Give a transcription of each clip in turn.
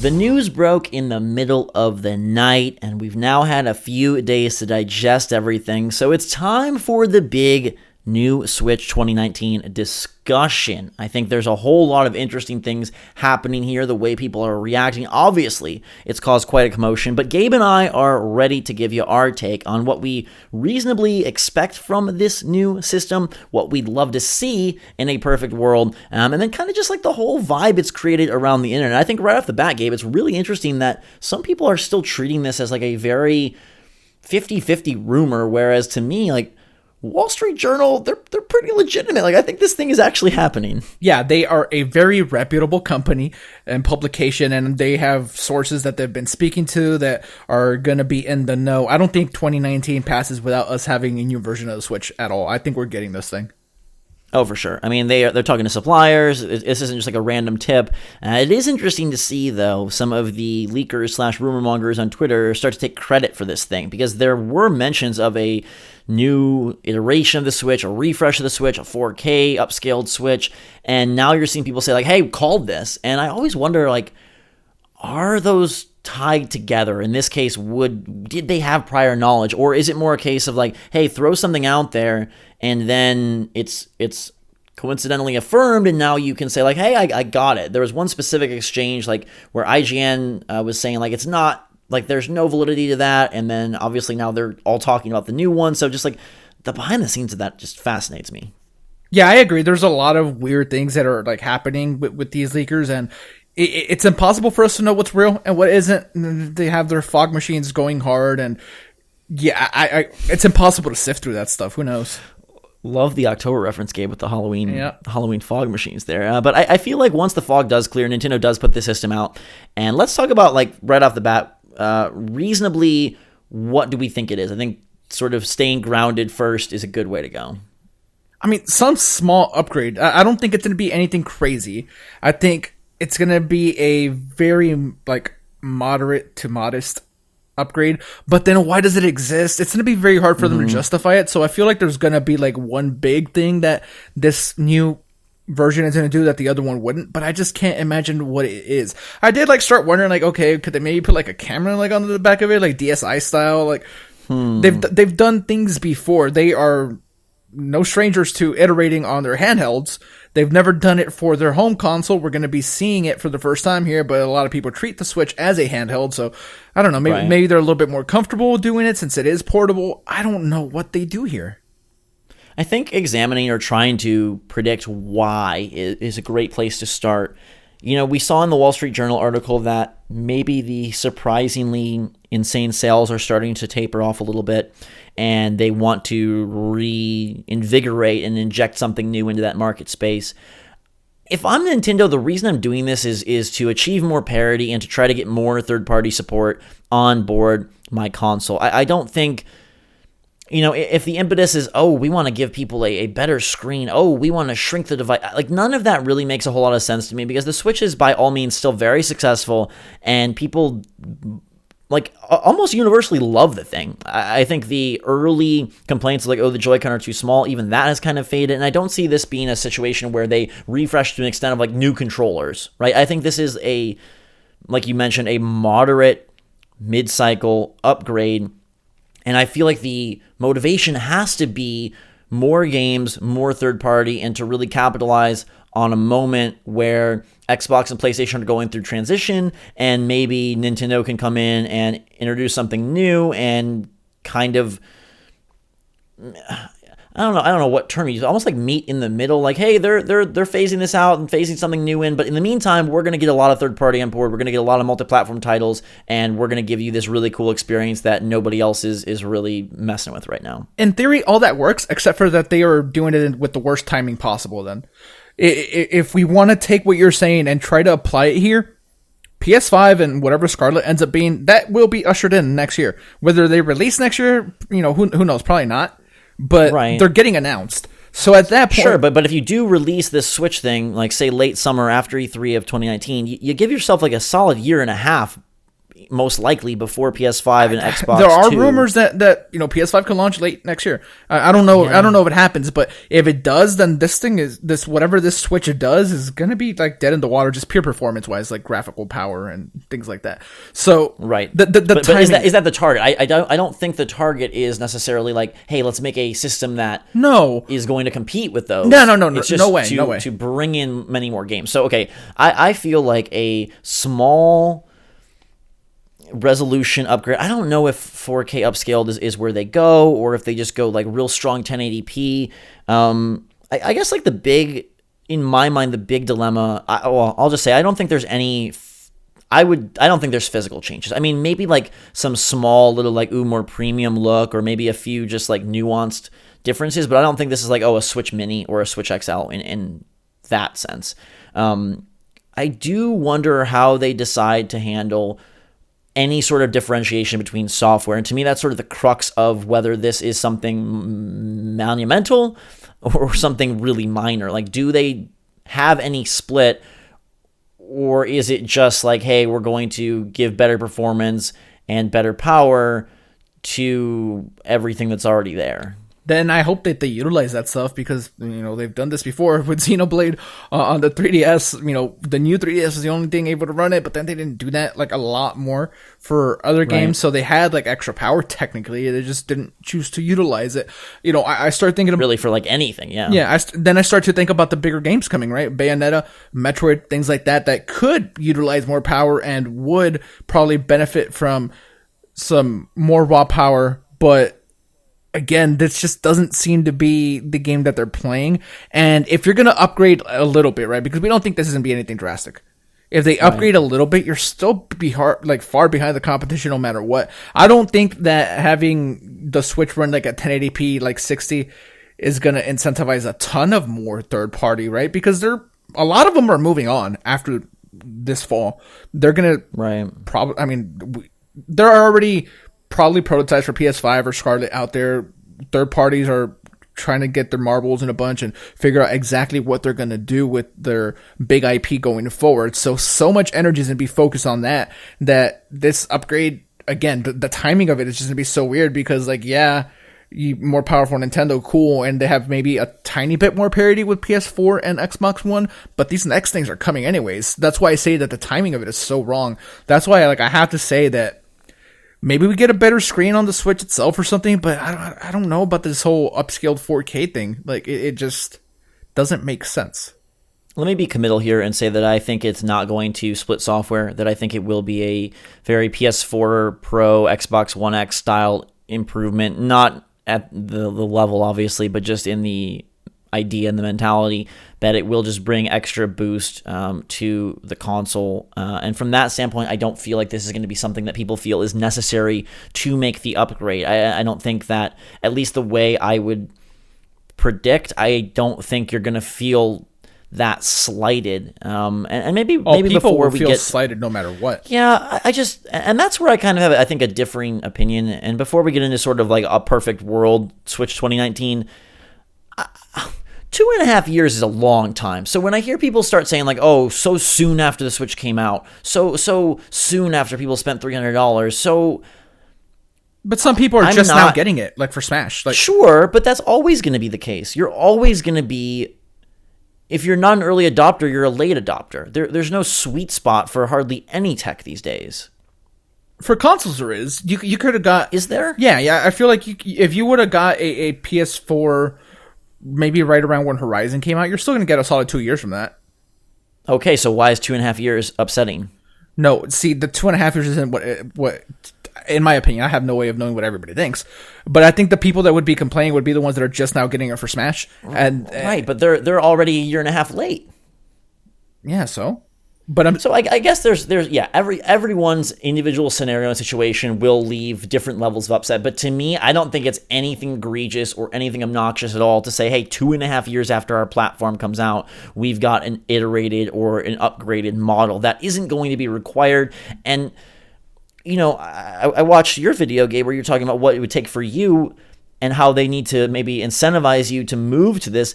The news broke in the middle of the night, and we've now had a few days to digest everything, so it's time for the big new Switch 2019 discussion. I think there's a whole lot of interesting things happening here, the way people are reacting. Obviously, it's caused quite a commotion, but Gabe and I are ready to give you our take on what we reasonably expect from this new system, what we'd love to see in a perfect world, and then kind of just like the whole vibe it's created around the internet. I think right off the bat, Gabe, it's really interesting that some people are still treating this as like a very 50-50 rumor, whereas to me, like, Wall Street Journal, they're pretty legitimate. Like, I think this thing is actually happening. Yeah, they are a very reputable company and publication, and they have sources that they've been speaking to that are going to be in the know. I don't think 2019 passes without us having a new version of the Switch at all. I think we're getting this thing. Oh, for sure. I mean, they're talking to suppliers. This isn't just like a random tip. It is interesting to see, though, some of the leakers / rumor mongers on Twitter start to take credit for this thing, because there were mentions of a new iteration of the Switch, a refresh of the Switch, a 4K upscaled Switch, and now you're seeing people say, like, hey, called this. And I always wonder, like, are those tied together? In this case, did they have prior knowledge, or is it more a case of like, hey, throw something out there and then it's coincidentally affirmed, and now you can say like, hey, I got it. There was one specific exchange like where IGN was saying like it's not, like there's no validity to that, and then obviously now they're all talking about the new one. So just like the behind the scenes of that just fascinates me. Yeah, I agree. There's a lot of weird things that are like happening with these leakers, and it's impossible for us to know what's real and what isn't. They have their fog machines going hard, and yeah, it's impossible to sift through that stuff. Who knows? Love the October reference, Gabe, with the Halloween fog machines there. But I feel like once the fog does clear, Nintendo does put the system out. And let's talk about, like, right off the bat, reasonably, what do we think it is? I think sort of staying grounded first is a good way to go. I mean, some small upgrade. I don't think it's going to be anything crazy. I think it's going to be a very, like, moderate to modest upgrade, but then why does it exist? It's going to be very hard for them to justify it, so I feel like there's going to be like one big thing that this new version is going to do that the other one wouldn't, but I just can't imagine what it is. I did like start wondering like, okay, could they maybe put like a camera like on the back of it, like DSi style? Like they've done things before. They are no strangers to iterating on their handhelds. They've never done it for their home console. We're going to be seeing it for the first time here, but a lot of people treat the Switch as a handheld, so I don't know. Maybe they're a little bit more comfortable doing it since it is portable. I don't know what they do here. I think examining or trying to predict why is a great place to start. You know, we saw in the Wall Street Journal article that maybe the surprisingly insane sales are starting to taper off a little bit, and they want to reinvigorate and inject something new into that market space. If I'm Nintendo, the reason I'm doing this is to achieve more parity and to try to get more third-party support on board my console. I don't think, you know, if the impetus is, oh, we want to give people a better screen, oh, we want to shrink the device, like none of that really makes a whole lot of sense to me, because the Switch is by all means still very successful, and people like almost universally love the thing. I think the early complaints like, oh, the Joy-Con are too small, even that has kind of faded, and I don't see this being a situation where they refresh to an extent of like new controllers, right? I think this is a, like you mentioned, a moderate mid-cycle upgrade, and I feel like the motivation has to be more games, more third-party, and to really capitalize on a moment where Xbox and PlayStation are going through transition, and maybe Nintendo can come in and introduce something new and kind of, I don't know what term you use, almost like meet in the middle, like, hey, they're phasing this out and phasing something new in, but in the meantime, we're going to get a lot of third party on board, we're going to get a lot of multi-platform titles, and we're going to give you this really cool experience that nobody else is really messing with right now. In theory, all that works, except for that they are doing it with the worst timing possible then. If we want to take what you're saying and try to apply it here, PS5 and whatever Scarlet ends up being, that will be ushered in next year. Whether they release next year, you know, who knows? Probably not. But they're getting announced. So at that point... Sure, but if you do release this Switch thing, like say late summer after E3 of 2019, you give yourself like a solid year and a half most likely before PS5 and Xbox. There are 2. rumors that PS5 can launch late next year. I don't know. I don't know if it happens, but if it does, then this whatever this Switch does is gonna be like dead in the water, just pure performance wise, like graphical power and things like that. So right, but is that the target? I don't think the target is necessarily like, hey, let's make a system that is going to compete with those. No, it's just no way to bring in many more games. So okay, I feel like a small resolution upgrade. I don't know if 4K upscaled is where they go, or if they just go like real strong 1080p. I guess like in my mind, the big dilemma. I'll just say I don't think there's any. I don't think there's physical changes. I mean, maybe like some small little like more premium look, or maybe a few just like nuanced differences. But I don't think this is like a Switch Mini or a Switch XL in that sense. I do wonder how they decide to handle any sort of differentiation between software. And to me, that's sort of the crux of whether this is something monumental or something really minor. Like, do they have any split, or is it just like, hey, we're going to give better performance and better power to everything that's already there? Then I hope that they utilize that stuff, because they've done this before with Xenoblade on the 3DS. The new 3DS was the only thing able to run it, but then they didn't do that like a lot more for other games. So they had like extra power technically, they just didn't choose to utilize it. I start thinking of really for like anything, yeah. Yeah, then I start to think about the bigger games coming, right? Bayonetta, Metroid, things like that could utilize more power and would probably benefit from some more raw power, but again, this just doesn't seem to be the game that they're playing. And if you're going to upgrade a little bit, right, because we don't think this is going to be anything drastic. If they upgrade a little bit, you're still far behind the competition no matter what. I don't think that having the Switch run like at 1080p, like 60, is going to incentivize a ton of more third party, right? Because a lot of them are moving on after this fall. They're going to there are already probably prototypes for PS5 or Scarlet out there. Third parties are trying to get their marbles in a bunch and figure out exactly what they're going to do with their big IP going forward. So much energy is going to be focused on that this upgrade, again, the timing of it is just going to be so weird, because more powerful Nintendo, cool, and they have maybe a tiny bit more parity with PS4 and Xbox One, but these next things are coming anyways. That's why I say that the timing of it is so wrong. That's why I have to say that maybe we get a better screen on the Switch itself or something, but I don't know about this whole upscaled 4K thing. Like, it just doesn't make sense. Let me be committal here and say that I think it's not going to split software, that I think it will be a very PS4 Pro, Xbox One X style improvement, not at the level, obviously, but just in the idea and the mentality that it will just bring extra boost to the console. And from that standpoint, I don't feel like this is going to be something that people feel is necessary to make the upgrade. I don't think that, at least the way I would predict, I don't think you're going to feel that slighted. And maybe before we get slighted no matter what. Yeah, and that's where I kind of have, I think, a differing opinion. And before we get into sort of like a perfect world Switch 2019, 2.5 years is a long time. So when I hear people start saying like, oh, so soon after the Switch came out, so soon after people spent $300, but some people are now getting it, like for Smash. Like, sure, but that's always going to be the case. You're always going to be, if you're not an early adopter, you're a late adopter. There's no sweet spot for hardly any tech these days. For consoles, there is. You could have got. Is there? Yeah. I feel like if you would have got a PS4, maybe right around when Horizon came out, you're still going to get a solid 2 years from that. Okay, so why is 2.5 years upsetting? No, see, the 2.5 years isn't what, in my opinion, I have no way of knowing what everybody thinks, but I think the people that would be complaining would be the ones that are just now getting it for Smash. Right, but they're already a year and a half late. Yeah, so. But I guess there's everyone's individual scenario and situation will leave different levels of upset. But to me, I don't think it's anything egregious or anything obnoxious at all to say, hey, 2.5 years after our platform comes out, we've got an iterated or an upgraded model. That isn't going to be required. And, I watched your video, Gabe, where you're talking about what it would take for you and how they need to maybe incentivize you to move to this.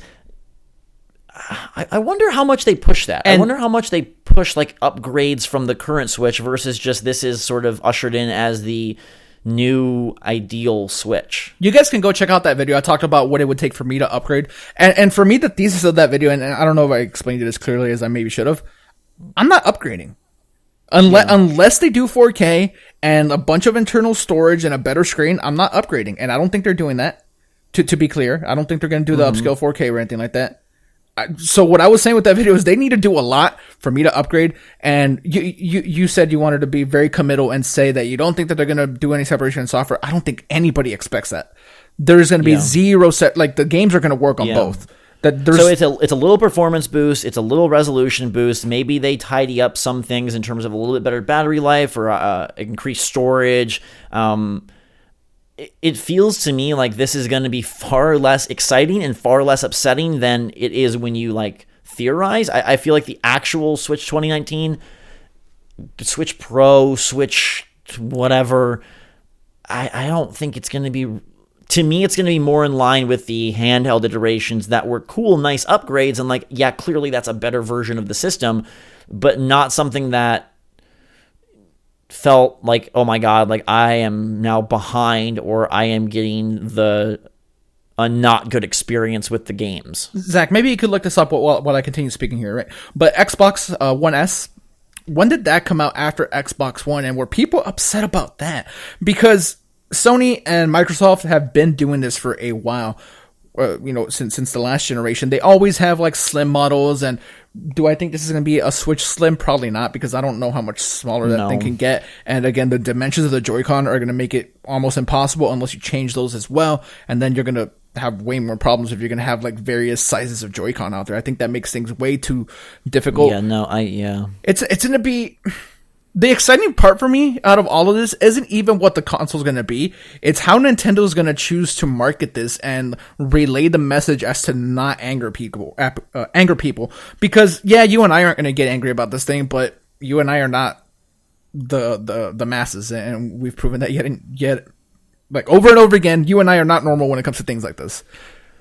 I wonder how much they push that. And- I wonder how much they push like upgrades from the current Switch versus just this is sort of ushered in as the new ideal Switch. You guys can go check out that video. I talked about what it would take for me to upgrade. And for me, the thesis of that video, and I don't know if I explained it as clearly as I maybe should have, I'm not upgrading. Unless they do 4K and a bunch of internal storage and a better screen, I'm not upgrading. And I don't think they're doing that, to be clear. I don't think they're going to do the upscale 4K or anything like that. So what I was saying with that video is they need to do a lot for me to upgrade. And you said you wanted to be very committal and say that you don't think that they're going to do any separation in software. I don't think anybody expects that. There's going to be zero set. Like the games are going to work on both. So it's a little performance boost. It's a little resolution boost. Maybe they tidy up some things in terms of a little bit better battery life or increased storage. It feels to me like this is going to be far less exciting and far less upsetting than it is when you like theorize. I feel like the actual Switch 2019, Switch Pro, Switch whatever, I don't think it's going to be... To me, it's going to be more in line with the handheld iterations that were cool, nice upgrades, and like, yeah, clearly that's a better version of the system, but not something that felt like, oh my god, like I am now behind or I am getting a not good experience with the games. Zach, maybe you could look this up while I continue speaking here, right? But Xbox One S, when did that come out after Xbox One? And were people upset about that? Because Sony and Microsoft have been doing this for a while. Since the last generation, they always have like slim models. And do I think this is going to be a Switch Slim? Probably not, because I don't know how much smaller that thing can get. And again, the dimensions of the Joy-Con are going to make it almost impossible unless you change those as well. And then you're going to have way more problems if you're going to have like various sizes of Joy-Con out there. I think that makes things way too difficult. It's going to be... The exciting part for me out of all of this isn't even what the console's going to be. It's how Nintendo's going to choose to market this and relay the message as to not anger people. Because, yeah, you and I aren't going to get angry about this thing, but you and I are not the masses. And we've proven that yet like over and over again, you and I are not normal when it comes to things like this.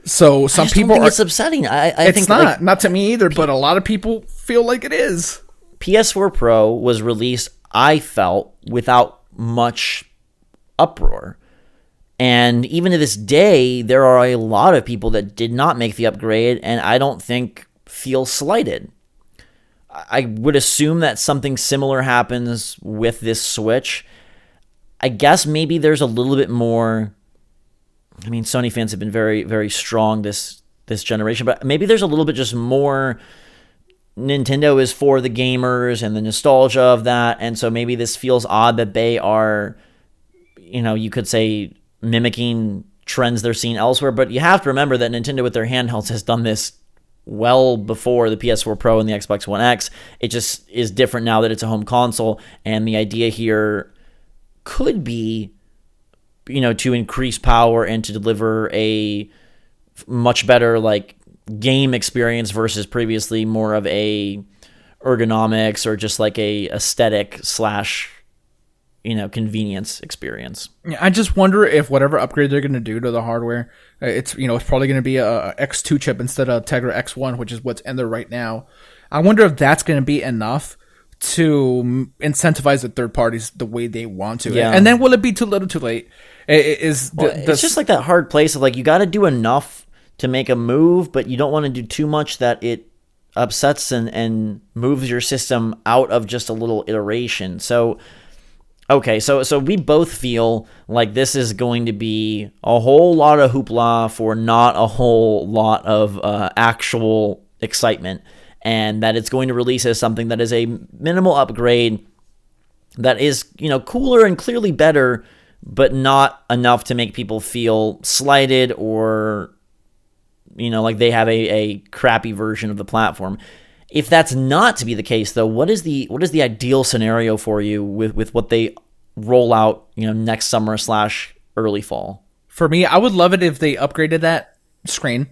So some people it's upsetting. I it's think not. Not to me either, but a lot of people feel like it is. PS4 Pro was released, I felt, without much uproar. And even to this day, there are a lot of people that did not make the upgrade, and I don't think feel slighted. I would assume that something similar happens with this Switch. I guess maybe there's a little bit more... I mean, Sony fans have been very, very strong this generation, but maybe there's a little bit just more... Nintendo is for the gamers and the nostalgia of that, and so maybe this feels odd that they are, you could say, mimicking trends they're seeing elsewhere, but you have to remember that Nintendo with their handhelds has done this well before the PS4 Pro and the Xbox One X. It just is different now that it's a home console, and the idea here could be, to increase power and to deliver a much better, like, game experience versus previously more of a ergonomics or just like a aesthetic / convenience experience. Yeah, I just wonder if whatever upgrade they're going to do to the hardware, it's probably going to be a X2 chip instead of Tegra X1, which is what's in there right now. I wonder if that's going to be enough to incentivize the third parties the way they want to. Yeah. And then will it be too little too late? It's just like that hard place of like, you got to do enough to make a move, but you don't want to do too much that it upsets and moves your system out of just a little iteration. So, okay, so we both feel like this is going to be a whole lot of hoopla for not a whole lot of actual excitement, and that it's going to release as something that is a minimal upgrade that is, cooler and clearly better, but not enough to make people feel slighted or like they have a crappy version of the platform. If that's not to be the case, though, what is the ideal scenario for you with what they roll out, next summer / early fall? For me, I would love it if they upgraded that screen,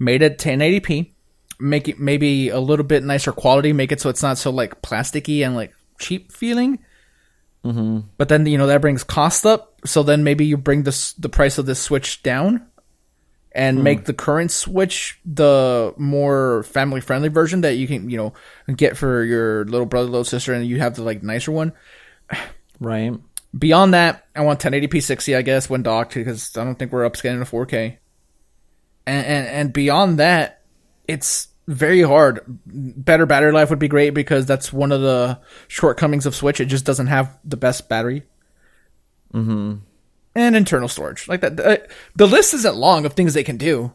made it 1080p, make it maybe a little bit nicer quality, make it so it's not so like plasticky and like cheap feeling. Mm-hmm. But then that brings cost up. So then maybe you bring the price of this Switch down. and make the current Switch the more family friendly version that you can, get for your little brother, little sister, and you have the like nicer one. Right. Beyond that, I want 1080p 60, I guess, when docked, because I don't think we're upscaling to 4K. And beyond that, it's very hard. Better battery life would be great, because that's one of the shortcomings of Switch. It just doesn't have the best battery. Mm-hmm. And internal storage. Like that. The list isn't long of things they can do.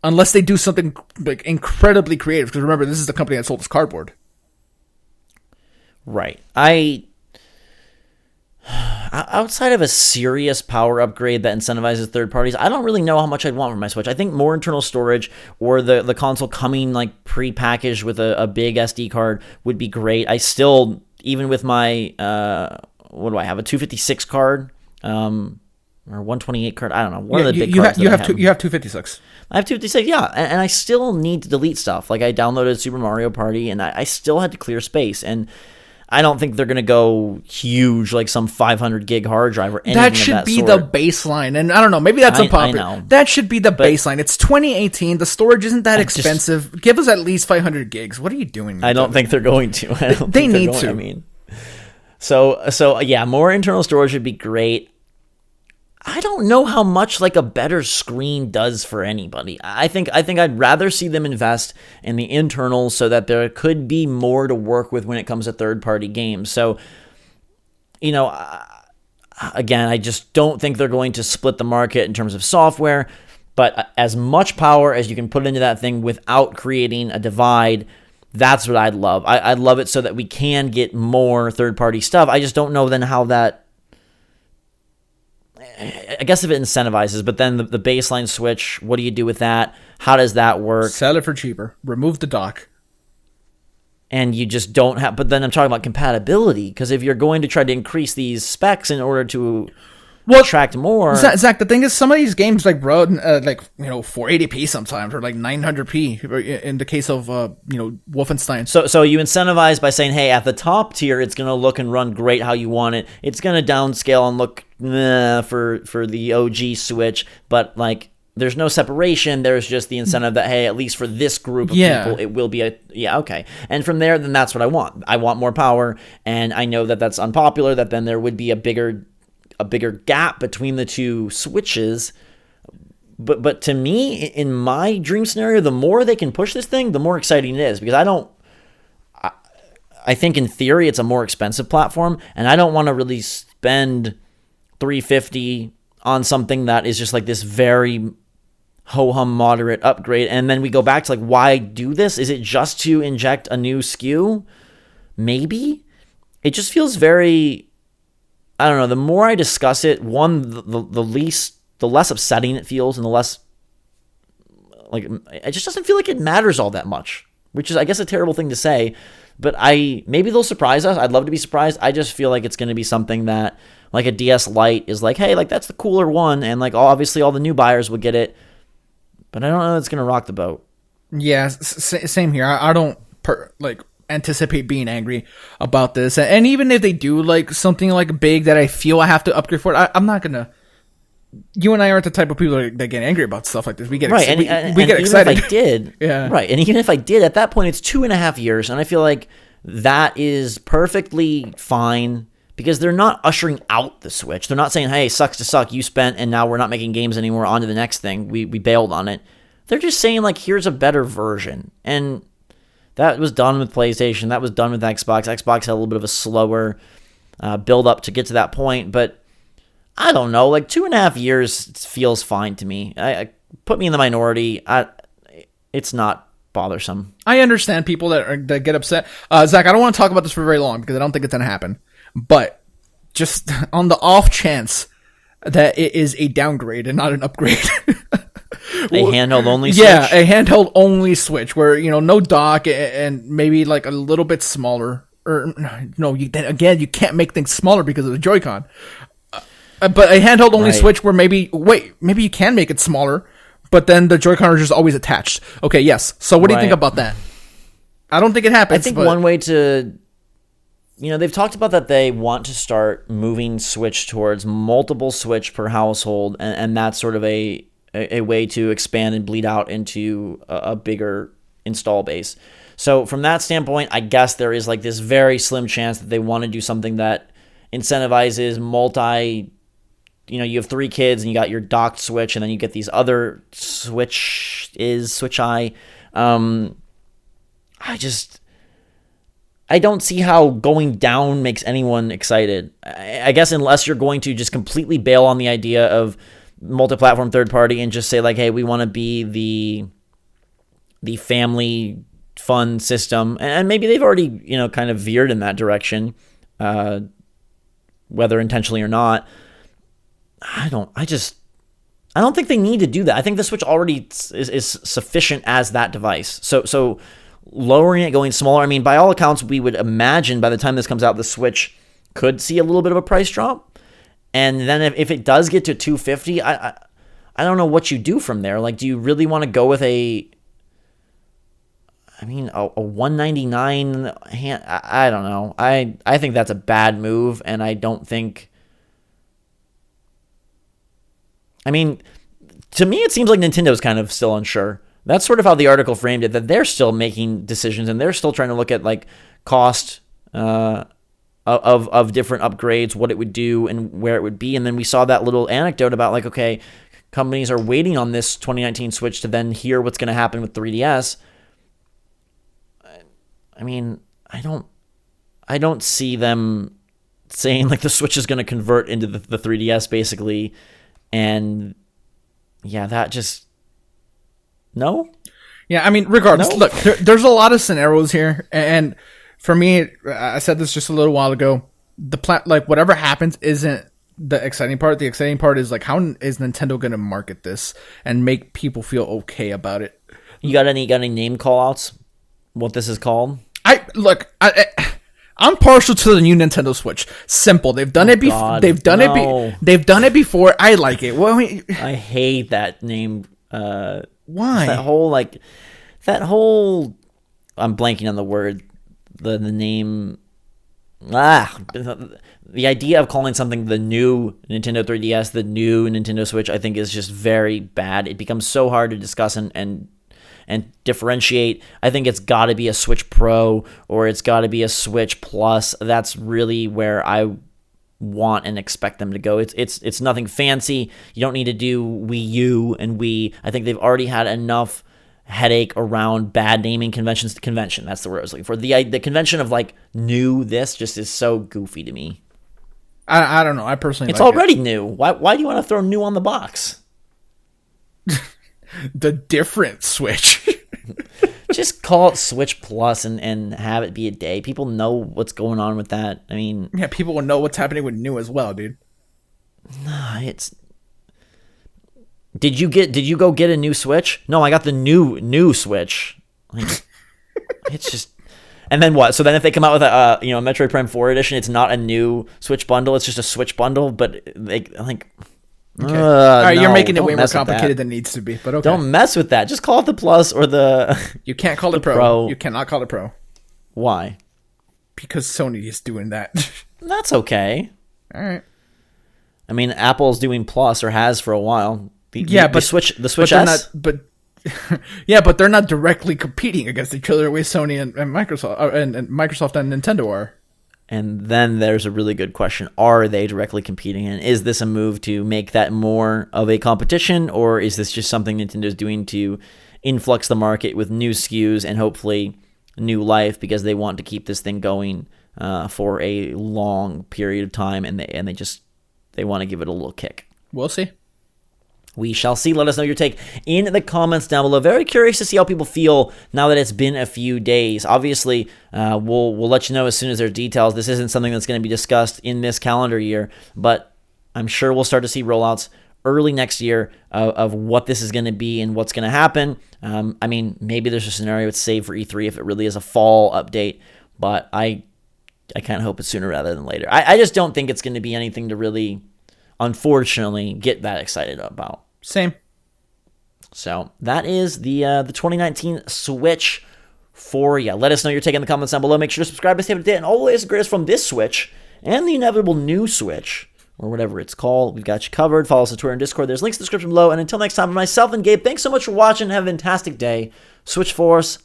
Unless they do something like incredibly creative. Because remember, this is the company that sold us cardboard. Right. Outside of a serious power upgrade that incentivizes third parties, I don't really know how much I'd want from my Switch. I think more internal storage or the console coming like pre-packaged with a big SD card would be great. I still, even with my, what do I have, a 256 card? Or 128 card? I don't know. One of the big cards. You have 256. I have 256, yeah. And I still need to delete stuff. Like I downloaded Super Mario Party and I still had to clear space. And I don't think they're going to go huge like some 500 gig hard drive or anything that should of that be sort. the baseline. And I don't know, maybe that's unpopular. I know. That should be the baseline. It's 2018. The storage isn't that expensive. Give us at least 500 gigs. What are you doing? I don't think they're going to. They need to. I mean, so yeah, more internal storage would be great. I don't know how much like a better screen does for anybody. I think I'd rather see them invest in the internals so that there could be more to work with when it comes to third-party games. So, again, I just don't think they're going to split the market in terms of software, but as much power as you can put into that thing without creating a divide, that's what I'd love. I'd love it so that we can get more third-party stuff. I just don't know then how that, I guess if it incentivizes, but then the baseline Switch, what do you do with that? How does that work? Sell it for cheaper. Remove the dock. And you just don't have, but then I'm talking about compatibility, because if you're going to try to increase these specs in order to attract more. Zach, the thing is, some of these games like 480p sometimes, or like 900p in the case of Wolfenstein. So you incentivize by saying, hey, at the top tier, it's going to look and run great how you want it. It's going to downscale and look for the OG Switch, but like there's no separation. There's just the incentive that, hey, at least for this group of people, it will be okay. And from there, then that's what I want. I want more power, and I know that that's unpopular, that then there would be a bigger gap between the two Switches. But to me, in my dream scenario, the more they can push this thing, the more exciting it is, because I think in theory it's a more expensive platform, and I don't want to really spend $350 on something that is just like this very ho-hum moderate upgrade, and then we go back to like, why do this? Is it just to inject a new SKU? Maybe. It just feels very, I don't know, the more I discuss it, the less upsetting it feels, and the less, like, it just doesn't feel like it matters all that much, which is, I guess, a terrible thing to say, but maybe they'll surprise us. I'd love to be surprised. I just feel like it's going to be something that, like a DS Lite is like, hey, like, that's the cooler one, and like, obviously all the new buyers will get it, but I don't know if it's going to rock the boat. Yeah, same here. I don't, anticipate being angry about this, and even if they do like something like big that I feel I have to upgrade for it, I'm not gonna. You and I aren't the type of people that get angry about stuff like this. We get right, we get excited. Even if I did, yeah, right, and even if I did, at that point, it's 2.5 years, and I feel like that is perfectly fine, because they're not ushering out the Switch. They're not saying, "Hey, sucks to suck. You spent, and now we're not making games anymore. On to the next thing. We bailed on it." They're just saying, like, here's a better version, and that was done with PlayStation. That was done with Xbox. Xbox had a little bit of a slower build up to get to that point, but I don't know. Like 2.5 years feels fine to me. Put me in the minority. It's not bothersome. I understand people that get upset. Zach, I don't want to talk about this for very long because I don't think it's going to happen. But just on the off chance that it is a downgrade and not an upgrade. A handheld only Switch? Yeah, a handheld only Switch where, no dock and maybe like a little bit smaller. Or no, you can't make things smaller because of the Joy-Con. But a handheld only Switch where maybe you can make it smaller, but then the Joy-Con are just always attached. Okay, yes. So what do you think about that? I don't think it happens. I think one way to, they've talked about that they want to start moving Switch towards multiple Switch per household, and that's sort of a a way to expand and bleed out into a bigger install base. So from that standpoint, I guess there is like this very slim chance that they want to do something that incentivizes you have 3 kids and you got your docked Switch, and then you get these other Switch I. I don't see how going down makes anyone excited. I guess unless you're going to just completely bail on the idea of multi-platform third party and just say like, hey, we want to be the family fun system, and maybe they've already kind of veered in that direction, whether intentionally or not. I don't think they need to do that. I think the Switch already is sufficient as that device. So lowering it, going smaller, I mean, by all accounts, we would imagine by the time this comes out, the Switch could see a little bit of a price drop. And then if it does get to $250, I don't know what you do from there. Like, do you really want to go with a $199 hand? I don't know. I think that's a bad move, and I don't think... I mean, to me, it seems like Nintendo's kind of still unsure. That's sort of how the article framed it, that they're still making decisions, and they're still trying to look at like cost of different upgrades, what it would do and where it would be. And then we saw that little anecdote about like, okay, companies are waiting on this 2019 Switch to then hear what's going to happen with 3DS. I mean, I don't see them saying like the Switch is going to convert into the 3DS basically. And yeah, that just... No? Yeah, I mean, regardless, No? look, there's a lot of scenarios here, and for me, I said this just a little while ago, whatever happens isn't the exciting part. The exciting part is like, how is Nintendo going to market this and make people feel okay about it? You got any name call-outs? What this is called? I'm partial to the new Nintendo Switch. Simple. They've done it before. They've done it before. I like it. Well, I hate that name. Why? That whole. I'm blanking on the word. The name. The idea of calling something the new Nintendo 3DS, the new Nintendo Switch, I think is just very bad. It becomes so hard to discuss and differentiate. I think it's got to be a Switch Pro or it's got to be a Switch Plus. That's really where I want and expect them to go. It's nothing fancy. You don't need to do Wii U and Wii. I think they've already had enough headache around bad naming conventions. Convention, that's the word I was looking for. The convention of like new this just is so goofy to me. I don't know. I personally it's already new. Why do you want to throw new on the box? The different Switch. Just call it Switch Plus and have it be a day. People know what's going on with that. I mean, yeah, people will know what's happening with new as well, dude. Nah, it's. Did you go get a new Switch? No, I got the new Switch. Like, it's just. And then what? So then if they come out with a Metroid Prime 4 edition, it's not a new Switch bundle. It's just a Switch bundle, but they like. Okay. All right, you're making it way more complicated than it needs to be, but okay. Don't mess with that. Just call it the Plus or the... You can't call it Pro. You cannot call it Pro. Why? Because Sony is doing that. That's okay. All right. I mean, Apple's doing Plus or has for a while. The Switch S? Yeah, but they're not directly competing against each other the way Sony and Microsoft and Microsoft and Nintendo are. And then there's a really good question. Are they directly competing? And is this a move to make that more of a competition? Or is this just something Nintendo's doing to influx the market with new SKUs and hopefully new life because they want to keep this thing going for a long period of time and they want to give it a little kick? We'll see. We shall see. Let us know your take in the comments down below. Very curious to see how people feel now that it's been a few days. Obviously, we'll let you know as soon as there's details. This isn't something that's going to be discussed in this calendar year, but I'm sure we'll start to see rollouts early next year of what this is going to be and what's going to happen. I mean, maybe there's a scenario it's saved for E3 if it really is a fall update, but I kind of hope it's sooner rather than later. I just don't think it's going to be anything to really, unfortunately, get that excited about. Same. So that is the 2019 Switch for you. Let us know your take in the comments down below. Make sure to subscribe to stay up to date on all the latest and greatest from this Switch and the inevitable new Switch or whatever it's called. We've got you covered. Follow us on Twitter and Discord. There's links in the description below. And until next time, for myself and Gabe, thanks so much for watching. Have a fantastic day. Switch Force